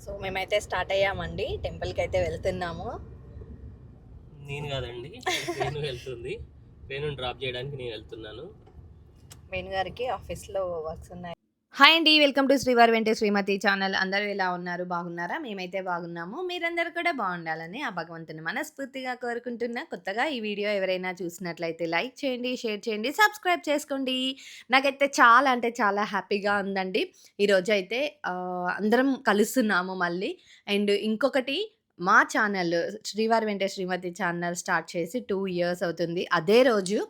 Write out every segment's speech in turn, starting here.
So మేమైతే start అయ్యామండి, టెంపుల్కి అయితే వెళ్తున్నాము. నేను కాదండి, నేను వెళ్తుంది. నేను డ్రాప్ చేయడానికి నేను వెళ్తున్నాను. వేణు గారికి ఆఫీస్లో వర్క్స్ ఉన్నాయి. హాయ్ అండి, వెల్కమ్ టు శ్రీవారి వెంటే శ్రీమతి ఛానల్. అందరూ ఎలా ఉన్నారు? బాగున్నారా? మేమైతే బాగున్నాము. మీరందరూ కూడా బాగుండాలని ఆ భగవంతుని మనస్ఫూర్తిగా కోరుకుంటున్నా. కొత్తగా ఈ వీడియో ఎవరైనా చూసినట్లయితే లైక్ చేయండి, షేర్ చేయండి, సబ్స్క్రైబ్ చేసుకోండి. నాకైతే చాలా అంటే చాలా హ్యాపీగా ఉందండి. ఈరోజు అయితే అందరం కలుస్తున్నాము మళ్ళీ. అండ్ ఇంకొకటి, మా ఛానల్ శ్రీవారి వెంటే శ్రీమతి ఛానల్ స్టార్ట్ చేసి 2 ఇయర్స్ అవుతుంది. అదే రోజు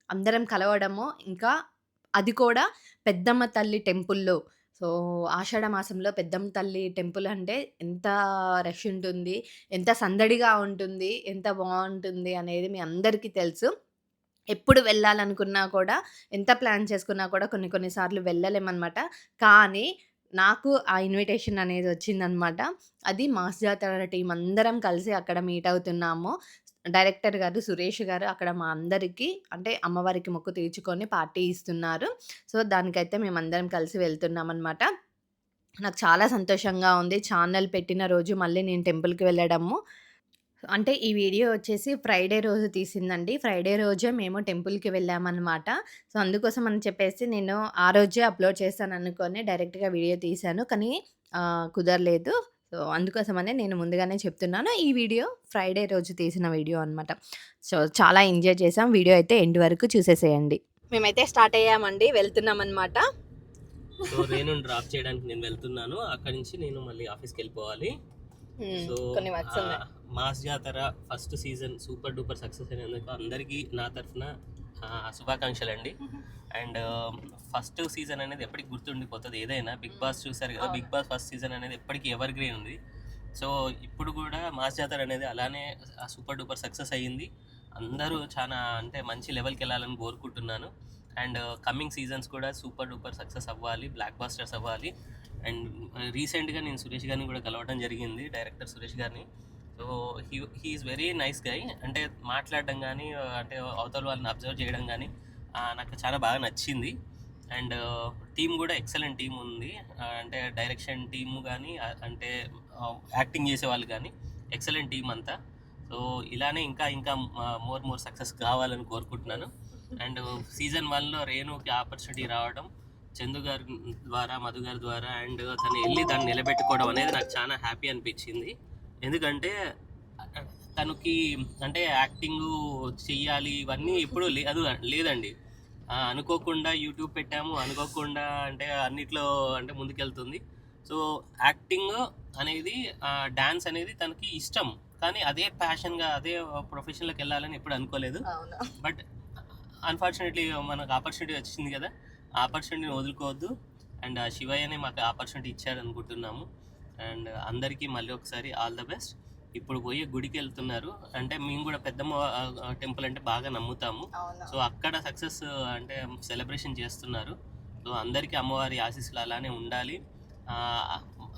అందరం కలవడము, ఇంకా అది కూడా పెద్దమ్మ తల్లి టెంపుల్‌లో. సో, ఆషాఢ మాసంలో పెద్దమ్మ తల్లి టెంపుల్ అంటే ఎంత రష్ ఉంటుంది, ఎంత సందడిగా ఉంటుంది, ఎంత బావుంటుంది అనేది మీ అందరికీ తెలుసు. ఎప్పుడు వెళ్ళాలనుకున్నా కూడా, ఎంత ప్లాన్ చేసుకున్నా కూడా కొన్ని కొన్ని సార్లు వెళ్ళలేమనమాట. కానీ నాకు ఆ ఇన్విటేషన్ అనేది వచ్చిందనమాట. అది మాస్ జాతర టీమ్ అందరం కలిసి అక్కడ మీట్ అవుతున్నాము. డైరెక్టర్ గారు, సురేష్ గారు అక్కడ మా అందరికి అంటే అమ్మవారికి మొక్కు తీర్చుకొని పార్టీ ఇస్తున్నారు. సో, దానికైతే మేమందరం కలిసి వెళ్తున్నామనమాట. నాకు చాలా సంతోషంగా ఉంది. ఛానల్ పెట్టిన రోజు మళ్ళీ నేను టెంపుల్‌కి వెళ్ళడము. అంటే ఈ వీడియో వచ్చేసి ఫ్రైడే రోజు తీసిందండి. ఫ్రైడే రోజే మేము టెంపుల్‌కి వెళ్ళామనమాట. సో, అందుకోసం అని చెప్పేసి నేను ఆ రోజే అప్‌లోడ్ చేశాననుకోని డైరెక్ట్‌గా వీడియో తీశాను. కానీ కుదరలేదు. సో, అందుకోసమనే నేను ముందుగానే చెప్తున్నాను. ఈ వీడియో ఫ్రైడే రోజు తీసిన వీడియో అనమాట. సో, చాలా ఎంజాయ్ చేసాం. వీడియో అయితే ఎండ్ వరకు చూసేసేయండి. మేమైతే స్టార్ట్ అయ్యామండి, వెళ్తున్నామనమాట. సో నేను డ్రాప్ చేయడానికి నేను వెళ్తున్నాను. అక్కడి నుంచి నేను మళ్ళీ ఆఫీస్కి వెళ్ళిపోవాలి. సో కొన్ని వర్క్స్ ఉన్నాయి. మాస్ జాతర first season super duper success అయినందుకు అందరికీ నా తరఫున శుభాకాంక్షలు అండి. అండ్ ఫస్ట్ సీజన్ అనేది ఎప్పటికి గుర్తుండిపోతుంది. ఏదైనా బిగ్ బాస్ చూసారు కదా, బిగ్ బాస్ ఫస్ట్ సీజన్ అనేది ఎప్పటికీ ఎవర్ గ్రీన్ ఉంది. సో ఇప్పుడు కూడా మాస్ జాతర అనేది అలానే సూపర్ డూపర్ సక్సెస్ అయ్యింది. అందరూ చాలా అంటే మంచి లెవెల్కి వెళ్ళాలని కోరుకుంటున్నాను. అండ్ కమింగ్ సీజన్స్ కూడా సూపర్ డూపర్ సక్సెస్ అవ్వాలి, బ్లాక్ బాస్టర్స్ అవ్వాలి. అండ్ రీసెంట్గా నేను సురేష్ గారిని కూడా కలవడం జరిగింది, డైరెక్టర్ సురేష్ గారిని. So he is very nice guy. అంటే మాట్లాడడం కానీ, అంటే అవతల వాళ్ళని అబ్జర్వ్ చేయడం కానీ నాకు చాలా బాగా నచ్చింది. అండ్ టీం కూడా ఎక్సలెంట్ టీం ఉంది. అంటే డైరెక్షన్ టీము కానీ, అంటే యాక్టింగ్ చేసే వాళ్ళు కానీ ఎక్సలెంట్ టీం అంతా. సో ఇలానే ఇంకా ఇంకా మోర్ సక్సెస్ కావాలని కోరుకుంటున్నాను. అండ్ సీజన్ 1లో రేణుకి ఆపర్చునిటీ రావడం చందు గారి ద్వారా, మధు గారి ద్వారా, అండ్ తను వెళ్ళి దాన్ని నిలబెట్టుకోవడం అనేది నాకు చాలా హ్యాపీ అనిపించింది. ఎందుకంటే తనకి అంటే యాక్టింగ్ చెయ్యాలి ఇవన్నీ ఎప్పుడూ లేదండి. అనుకోకుండా యూట్యూబ్ పెట్టాము, అనుకోకుండా అంటే అన్నిట్లో అంటే ముందుకెళ్తుంది. సో యాక్టింగ్ అనేది, డాన్స్ అనేది తనకి ఇష్టం. కానీ అదే ప్యాషన్గా, అదే ప్రొఫెషన్లోకి వెళ్ళాలని ఎప్పుడు అనుకోలేదు. బట్ అన్ఫార్చునేట్లీ మనకు ఆపర్చునిటీ వచ్చింది కదా, ఆ ఆపర్చునిటీని వదులుకోవద్దు. అండ్ శివయ్యనే మాకు ఆపర్చునిటీ ఇచ్చారు అనుకుంటున్నాము. అండ్ అందరికీ మళ్ళీ ఒకసారి ఆల్ ద బెస్ట్. ఇప్పుడు పోయి గుడికి వెళ్తున్నారు అంటే మేము కూడా పెద్దమ్మ టెంపుల్ అంటే బాగా నమ్ముతాము. సో అక్కడ సక్సెస్ అంటే సెలబ్రేషన్ చేస్తున్నారు. సో అందరికీ అమ్మవారి ఆశీస్సులు అలానే ఉండాలి.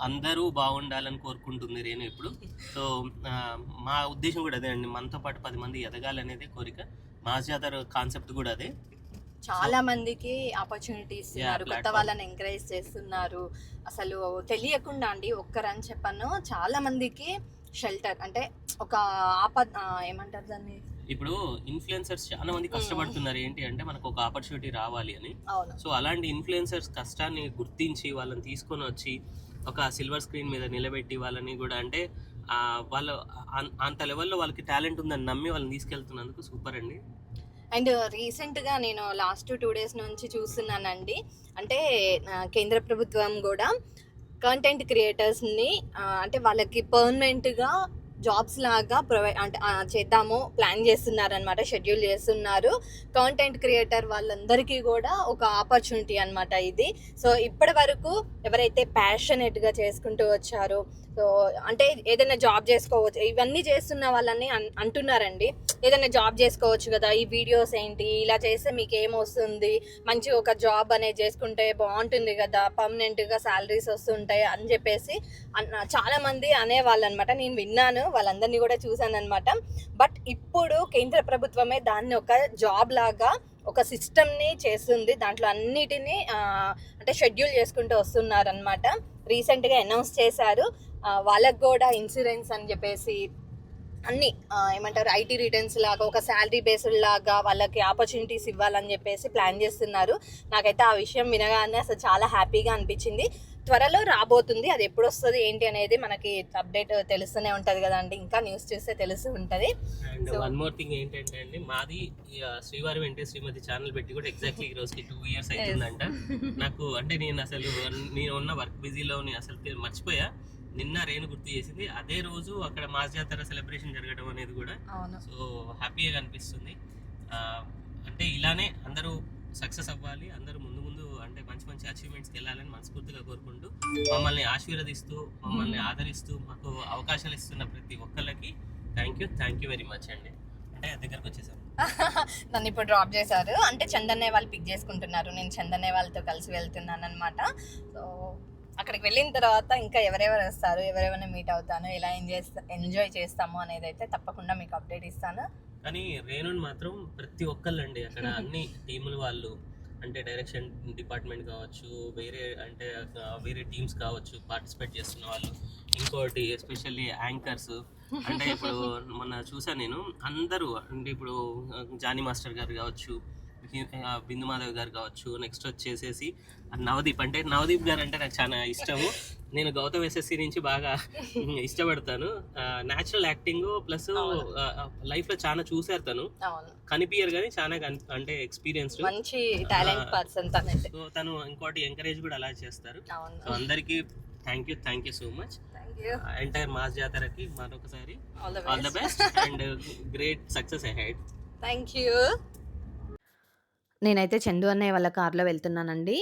అందరూ బాగుండాలని కోరుకుంటుంది రేణు ఇప్పుడు. సో మా ఉద్దేశం కూడా అదే అండి, మనతో పాటు 10 మంది ఎదగాలనేదే కోరిక. మాస్ జాతర కాన్సెప్ట్ కూడా అదే. చాలా మందికి ఆపర్చునిటీ ఇస్తున్నారు, కొత్త వాళ్ళని ఎంకరేజ్ చేస్తున్నారు. అసలు తెలియకుండా అండి, ఒక్కరని చెప్పను, చాలా మందికి షెల్టర్ అంటే ఒక ఏమంటారు దాన్ని, ఇప్పుడు ఇన్ఫ్లుయెన్సర్స్ చాలా మంది కష్టపడుతున్నారు. ఏంటి అంటే మనకు ఒక ఆపర్చునిటీ రావాలి అని. సో అలాంటి ఇన్ఫ్లుయెన్సర్స్ కష్టాన్ని గుర్తించి వాళ్ళని తీసుకొని వచ్చి ఒక సిల్వర్ స్క్రీన్ మీద నిలబెట్టి వాళ్ళని కూడా అంటే వాళ్ళు అంత లెవెల్లో వాళ్ళకి టాలెంట్ ఉందని నమ్మి వాళ్ళని తీసుకెళ్తున్నందుకు సూపర్ అండి. అండ్ రీసెంట్గా నేను లాస్ట్ 2 డేస్ నుంచి చూస్తున్నానండి, అంటే కేంద్ర ప్రభుత్వం కూడా కంటెంట్ క్రియేటర్స్ని అంటే వాళ్ళకి పర్మనెంట్గా జాబ్స్ లాగా అంటే చేద్దాము ప్లాన్ చేస్తున్నారనమాట, షెడ్యూల్ చేస్తున్నారు. కంటెంట్ క్రియేటర్ వాళ్ళందరికీ కూడా ఒక ఆపర్చునిటీ అనమాట ఇది. సో ఇప్పటి వరకు ఎవరైతే ప్యాషనేట్గా చేసుకుంటూ వచ్చారో, సో అంటే ఏదైనా జాబ్ చేసుకోవచ్చు, ఇవన్నీ చేస్తున్న వాళ్ళని అంటున్నారండి, ఏదైనా జాబ్ చేసుకోవచ్చు కదా, ఈ వీడియోస్ ఏంటి, ఇలా చేస్తే మీకు ఏమొస్తుంది, మంచి ఒక జాబ్ అనేది చేసుకుంటే బాగుంటుంది కదా, పర్మనెంట్గా శాలరీస్ వస్తుంటాయి అని చెప్పేసి చాలామంది అనేవాళ్ళు అనమాట. నేను విన్నాను, వాళ్ళందరినీ కూడా చూశాను అనమాట. బట్ ఇప్పుడు కేంద్ర ప్రభుత్వమే దాన్ని ఒక జాబ్ లాగా ఒక సిస్టమ్ని చేస్తుంది, దాంట్లో అన్నిటినీ అంటే షెడ్యూల్ చేసుకుంటూ వస్తున్నారనమాట. రీసెంట్గా అనౌన్స్ చేశారు. వాళ్ళకు కూడా ఇన్సూరెన్స్ అని చెప్పేసి అన్ని ఏమంటారు ఐటీ రిటర్న్స్ లాగా ఒక శాలరీ బేస్డ్ లాగా వాళ్ళకి ఆపర్చునిటీస్ ఇవ్వాలని చెప్పేసి ప్లాన్ చేస్తున్నారు. నాకైతే ఆ విషయం వినగానే అసలు చాలా హ్యాపీగా అనిపించింది. త్వరలో రాబోతుంది, అది ఎప్పుడు వస్తుంది ఏంటి అనేది మనకి అప్డేట్ తెలుస్తూనే ఉంటుంది కదండి, ఇంకా న్యూస్ చూస్తే తెలుస్తూ ఉంటుంది. అండ్ వన్ మోర్ థింగ్ ఏంటంటే అండి, మాది శ్రీవారి వెంటే శ్రీమతి ఛానల్ పెట్టి కూడా ఎగ్జాక్ట్లీ ఈ రోజుకి 2 years అవుతుందంట. నాకు అంటే నేను ఉన్న వర్క్ బిజీలో అసలు మర్చిపోయా. నిన్న రేణు గుర్తు చేసింది, అదే రోజు అక్కడ మాస్ జాతర సెలబ్రేషన్ జరగడం అనేది కూడా సో హ్యాపీగా అనిపిస్తుంది. అంటే ఇలానే అందరూ సక్సెస్ అవ్వాలి, అందరూ ముందు అంటే మంచి మంచి అచీవ్మెంట్స్కి వెళ్ళాలని మనస్ఫూర్తిగా కోరుకుంటూ, మమ్మల్ని ఆశీర్వదిస్తూ మమ్మల్ని ఆదరిస్తూ మాకు అవకాశాలు ఇస్తున్న ప్రతి ఒక్కళ్ళకి థ్యాంక్ యూ వెరీ మచ్ అండి. అంటే దగ్గరకు వచ్చేసాం. నన్ను ఇప్పుడు డ్రాప్ చేశారు, అంటే చందన్నయ్య వాళ్ళు పిక్ చేసుకుంటున్నారు, నేను చందన్నయ్య వాళ్ళతో కలిసి వెళ్తున్నాను అనమాట. సో అక్కడికి వెళ్ళిన తర్వాత ఇంకా ఎవరెవరు వస్తారు, ఎవరెవరిని మీట్ అవుతాను, ఎలా ఎంజాయ్ చేస్తాము అనేది అయితే తప్పకుండా మీకు అప్డేట్ ఇస్తాను. కానీ రేణుని మాత్రం ప్రతి ఒక్కళ్ళండి అక్కడ అన్ని టీముల వాళ్ళు, అంటే డైరెక్షన్ డిపార్ట్మెంట్ కావచ్చు, వేరే టీమ్స్ కావచ్చు పార్టిసిపేట్ చేస్తున్న వాళ్ళు, ఇంకోటి ఎస్పెషల్లీ యాంకర్స్. అంటే ఇప్పుడు మొన్న చూసాను నేను, అందరూ అంటే ఇప్పుడు జానీ మాస్టర్ గారు కావచ్చు, బిందు మాధవ్ గారు కావచ్చు, నెక్స్ట్ వచ్చేసేసి నవదీప్ గారు అంటే నాకు చాలా ఇష్టము. నేను గౌతమ్ ఎస్ఎస్సి నుంచి బాగా ఇష్టపడతాను. న్యాచురల్ యాక్టింగ్ ప్లస్ లైఫ్ లో చాలా చూసారు, తను కనిపించారు కానీ చాలా అంటే ఎక్స్పీరియన్స్, మంచి టాలెంట్ పర్సన్ సో తను ఇంకోటి ఎంకరేజ్ కూడా అలా చేస్తారు. సో అందరికి thank you so much. Entire mass జాతరకి మరొకసారి all the best and great success ahead. Thank you. నేనైతే చందు అన్నయ్య వాళ్ళ కార్లో వెళ్తున్నానండి.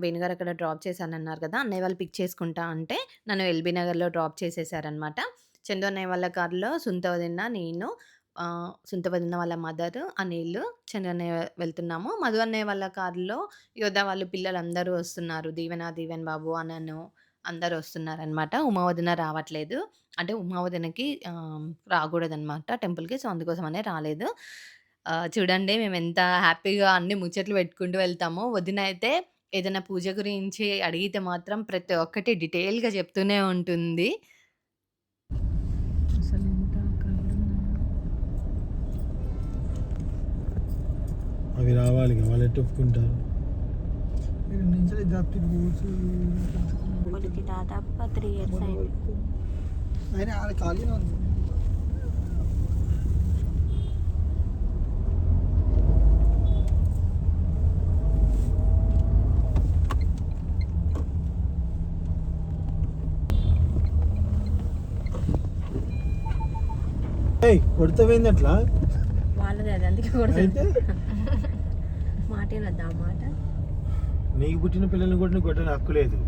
వేణుగారు అక్కడ డ్రాప్ చేశానన్నారు కదా, అన్నయ్య వాళ్ళు పిక్ చేసుకుంటా అంటే నన్ను ఎల్బీ నగర్లో డ్రాప్ చేసేసారనమాట. చందు అన్నయ్య వాళ్ళ కార్లో సుంత వదిన, నేను, సుంత వదిన వాళ్ళ మదర్, అనిల్, చందు అన్నయ్య వెళ్తున్నాము. మధు అన్నయ్య వాళ్ళ కార్లో యోధ వాళ్ళు పిల్లలందరూ వస్తున్నారు, దీవెన్ బాబు, అనను అందరూ వస్తున్నారనమాట. ఉమావదిన రావట్లేదు, అంటే ఉమావదినకి రాకూడదనమాట టెంపుల్కి, సో అందుకోసమనే రాలేదు. చూడండి మేము ఎంత హ్యాపీగా అన్ని ముచ్చట్లు పెట్టుకుంటూ వెళ్తామో. వదిన అయితే ఏదైనా పూజ గురించి అడిగితే మాత్రం ప్రతి ఒక్కటి డీటెయిల్గా చెప్తూనే ఉంటుంది. అవి రావాలి, వాళ్ళు ఎట్టు ఒప్పుకుంటారు. దాదాపు 3 years అయింది. కొడతావేంది అట్లా? వాళ్ళది అది, అందుకే కొడుతుంది. మాట వద్దా మాట. నీకు పుట్టిన పిల్లల్ని కొట్టిన కొట్టని హక్కు లేదు.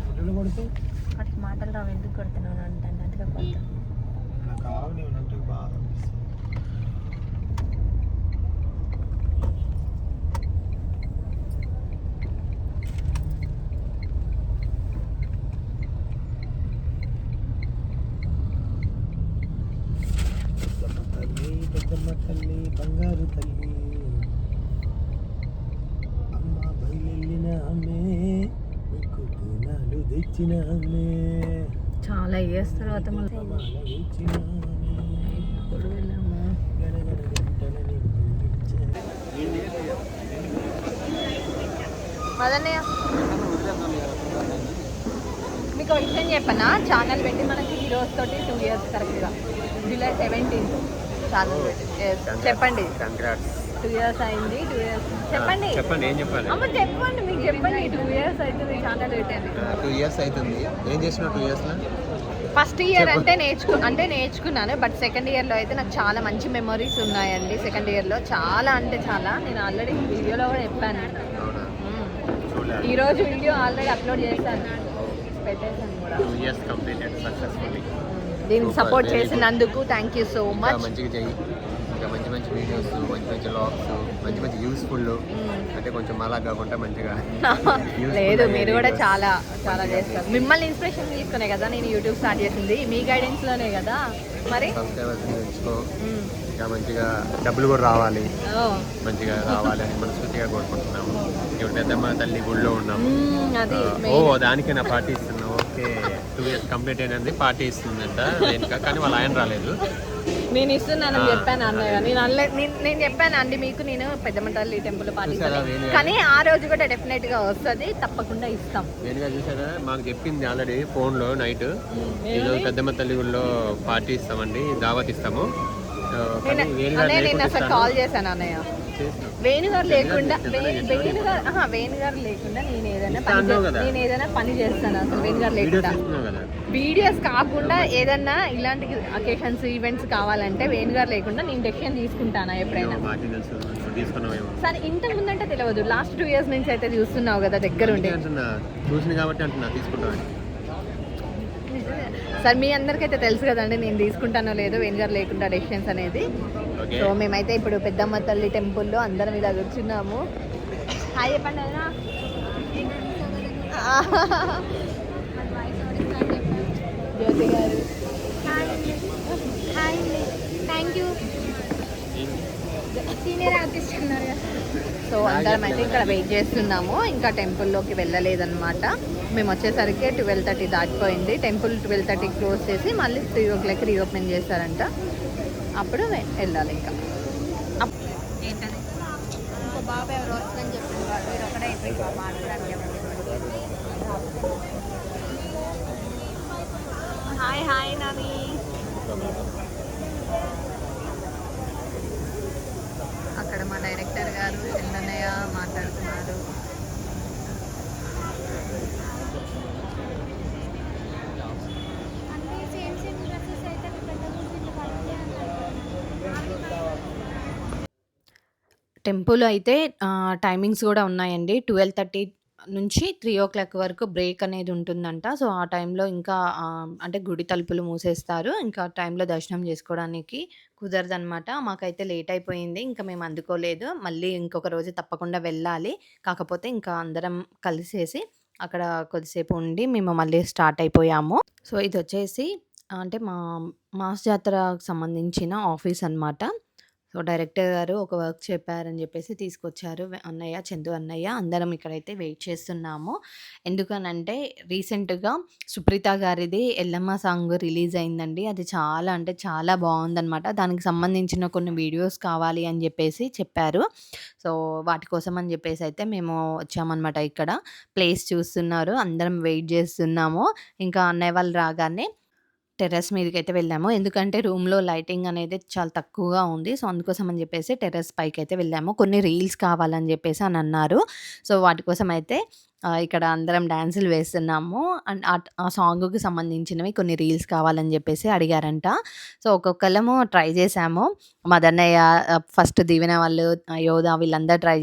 పిల్లలు కొడితే మాటలు రావు, ఎందుకు కొడుతున్నావు అంటే అందుకే కొడతా. నాకు కావు నేను అంటే బాగా పెద్దమ్మ తల్లి, బంగారు తల్లి, అమ్మ బయలెళ్ళిన అమ్మే, నీకు పూనాలు తెచ్చిన అమ్మే, చాలా ఇయర్స్ తర్వాత మదన్నయ్య మీకు ఒక విషయం చెప్పనా, ఛానల్ పెట్టి మనకి ఈ రోజు తోటి 2 years కరెక్ట్గా, July 17th ఛానల్ పెట్టి. చెప్పండి, 2 years అయింది. 2 years చెప్పండి. ఏం చెప్పాలి? అమ్మ చెప్పండి, మీకు చెప్పండి. 2 years అవుతుంది ఛానల్ పెట్టండి. 2 years అవుతుంది. ఏం చేసినావు 2 years లో? ఫస్ట్ ఇయర్ అంటే నేర్చుకున్నాను, బట్ సెకండ్ ఇయర్లో అయితే నాకు చాలా మంచి మెమరీస్ ఉన్నాయండి. సెకండ్ ఇయర్లో చాలా అంటే చాలా, నేను ఆల్రెడీ వీడియోలో కూడా చెప్పాను. ఈరోజు వీడియో ఆల్రెడీ అప్లోడ్ చేశాను, పెట్టేశాను కూడా. 2 years completed successfully. దీనికి సపోర్ట్ చేసినందుకు థ్యాంక్ యూ సో మచ్. మంచిగా చెయ్యి, ఇంకా మంచి వీడియోస్, మంచి లాగ్స్, మంచి యూస్ఫుల్, అంటే కొంచెం అలా కాకుండా మంచిగా. లేదు, మీరు కూడా చాలా చేస్తారు. మిమ్మల్ని ఇన్స్పిరేషన్ తీసుకునే కదా నేను యూట్యూబ్ స్టార్ట్ చేసింది, మీ గైడెన్స్ లోనే కదా. మరి సబ్స్క్రైబర్స్ పెంచుకో, ఇంకా మంచిగా డబ్బులు కూడా రావాలి, మంచిగా రావాలి అని మనస్ఫూర్తిగా కోరుకుంటున్నాము. ఇప్పుడు పెద్దమ్మ తల్లి గుడిలో ఉన్నాము. దానికే నా పార్టీ ఇస్తున్నాము. అయితే 2 ఇయర్స్ కంప్లీట్ అయినది పార్టీ ఇస్తుందంట రేణుక, కానీ వాళ్ళ ఆయన రాలేదు. నేను ఇస్తున్నానని చెప్పాను అన్నయ్య. నేను చెప్పాను అండి మీకు, నేను పెద్దమ్మ తల్లి టెంపుల్ పాటిస్తాను, కానీ ఆ రోజు కూడా డెఫినెట్ గా వస్తుంది, తప్పకుండా ఇస్తాం. రేణుక చూసారా, మాకు చెప్పింది ఆల్రెడీ ఫోన్లో నైట్, ఈరోజు పెద్దమ్మ తల్లి గుడిలో పార్టీ ఇస్తామండి, దావత్ ఇస్తాము. నేను అసలు కాల్ చేశాను అన్నయ్య, వేణుగారు లేకుండా వేణుగారు లేకుండా నేను ఏదైనా పని చేస్తాను అసలు. వేణుగారు లేకుండా వీడియోస్ కాకుండా ఏదన్నా ఇలాంటి అకేషన్స్ ఈవెంట్స్ కావాలంటే వేణుగారు లేకుండా నేను డెసిషన్ తీసుకుంటానా ఎప్పుడైనా. సరే ఇంతకు ముందంటే తెలియదు, లాస్ట్ 2 years నుంచి అయితే చూస్తున్నావు కదా దగ్గరుండి. చూసింది కాబట్టి అంటున్నా తీసుకుంటాను. సార్ మీ అందరికైతే తెలుసు కదండి నేను తీసుకుంటానో లేదో వేణుగారు లేకుండా డెసిషన్స్ అనేది. సో మేమైతే ఇప్పుడు పెద్దమ్మ తల్లి టెంపుల్లో అందరం ఇలా కూర్చున్నాము. హాయ్ చెప్పండి అయినా. జ్యోతి గారు థ్యాంక్ యూ. సీనియర్ ఆర్టిస్ట్ ఉన్నారు కదా. సో అందరం అయితే ఇక్కడ వెయిట్ చేస్తున్నాము, ఇంకా టెంపుల్లోకి వెళ్ళలేదన్నమాట. మేము వచ్చేసరికి 12:30 దాటిపోయింది. టెంపుల్ 12:30 క్లోజ్ చేసి మళ్ళీ 3 o'clock రీఓపెన్ చేస్తారంట, అప్పుడు వెళ్ళాలి. ఇంకా ఏంటది ఇంకో బాబు ఎవరు వస్తుందని చెప్పారు, మీరు ఒకటే అయిపోయి మాట్లాడడానికి. Hi hi Nani. అక్కడ మా డైరెక్టర్ గారు చందనయ్య మాట్లాడుతున్నారు. అన్నీ సేమ్ డ్రెస్సెస్ అయితే పెద్ద గురించి కలిసి అన్నారు. టెంపుల్ అయితే టైమింగ్స్ కూడా ఉన్నాయండి. 12:30 నుంచి 3 o'clock వరకు బ్రేక్ అనేది ఉంటుందంట. సో ఆ టైంలో ఇంకా అంటే గుడి తలుపులు మూసేస్తారు. ఇంకా ఆ టైంలో దర్శనం చేసుకోవడానికి కుదరదనమాట. మాకైతే లేట్ అయిపోయింది, ఇంకా మేము అందుకోలేదు. మళ్ళీ ఇంకొక రోజు తప్పకుండా వెళ్ళాలి. కాకపోతే ఇంకా అందరం కలిసేసి అక్కడ కొద్దిసేపు ఉండి మేము మళ్ళీ స్టార్ట్ అయిపోయాము. సో ఇది వచ్చేసి అంటే మాస్ జాతరకు సంబంధించిన ఆఫీస్ అనమాట. సో డైరెక్టర్ గారు ఒక వర్క్ చెప్పారని చెప్పేసి తీసుకొచ్చారు అన్నయ్య, చందు అన్నయ్య. అందరం ఇక్కడైతే వెయిట్ చేస్తున్నాము. ఎందుకనంటే రీసెంట్గా సుప్రీత గారిది ఎల్లమ్మ సాంగ్ రిలీజ్ అయిందండి. అది చాలా అంటే చాలా బాగుందనమాట. దానికి సంబంధించిన కొన్ని వీడియోస్ కావాలి అని చెప్పేసి చెప్పారు. సో వాటి కోసం అని చెప్పేసి అయితే మేము వచ్చామన్నమాట. ఇక్కడ ప్లేస్ చూస్తున్నారు, అందరం వెయిట్ చేస్తున్నాము. ఇంకా అన్నయ్య వాళ్ళు రాగానే టెర్రస్ మీదకైతే వెళ్ళాము. ఎందుకంటే రూమ్‌లో లైటింగ్ అనేది చాలా తక్కువగా ఉంది. సో అందుకోసం అని చెప్పేసి టెర్రస్ పైకైతే వెళ్ళాము. కొన్ని రీల్స్ కావాలని చెప్పేసి అని అన్నారు. సో వాటి కోసం అయితే ఇక్కడ అందరం డాన్సులు వేస్తున్నాము. అండ్ ఆ సాంగ్‌కి సంబంధించినవి కొన్ని రీల్స్ కావాలని చెప్పేసి అడిగారంట. సో ఒక్కొక్కళ్ళము ట్రై చేశాము. మదన్నయ్య, ఫస్ట్ దీవెన వాళ్ళు, యోధ వీళ్ళందరూ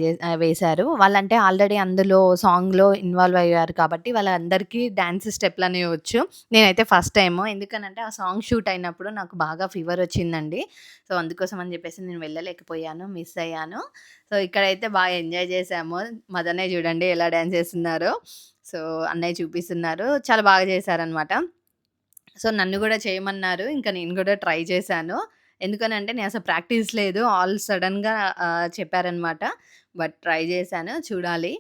వేశారు. వాళ్ళంటే ఆల్రెడీ అందులో సాంగ్‌లో ఇన్వాల్వ్ అయ్యారు కాబట్టి వాళ్ళందరికీ డాన్స్ స్టెప్‌లనేవి వచ్చు. నేనైతే ఫస్ట్ టైము. ఎందుకనంటే ఆ సాంగ్ షూట్ అయినప్పుడు నాకు బాగా ఫీవర్ వచ్చిందండి. సో అందుకోసం అని చెప్పేసి నేను వెళ్ళలేకపోయాను, మిస్ అయ్యాను. సో ఇక్కడైతే బాగా ఎంజాయ్ చేశాము. మదన్నయ్య చూడండి ఎలా డాన్స్ చేస్తున్నారో. సో అన్నయ్య చూపిస్తున్నారు. చాలా బాగా చేశారనమాట. సో నన్ను కూడా చేయమన్నారు. ఇంకా నేను కూడా ట్రై చేశాను. ఎందుకనంటే నేను అసలు ప్రాక్టీస్ లేదు. ఆల్ సడెన్‌గా చెప్పారనమాట. బట్ ట్రై చేశాను. చూడాలి.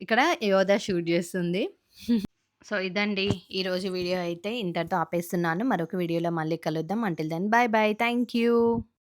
ఇక్కడ యోధ షూట్ చేస్తుంది. సో ఇదండి ఈరోజు వీడియో అయితే ఇంతటితో ఆపేస్తున్నాను. మరొక వీడియోలో మళ్ళీ కలుద్దాం. Until then bye bye. Thank you.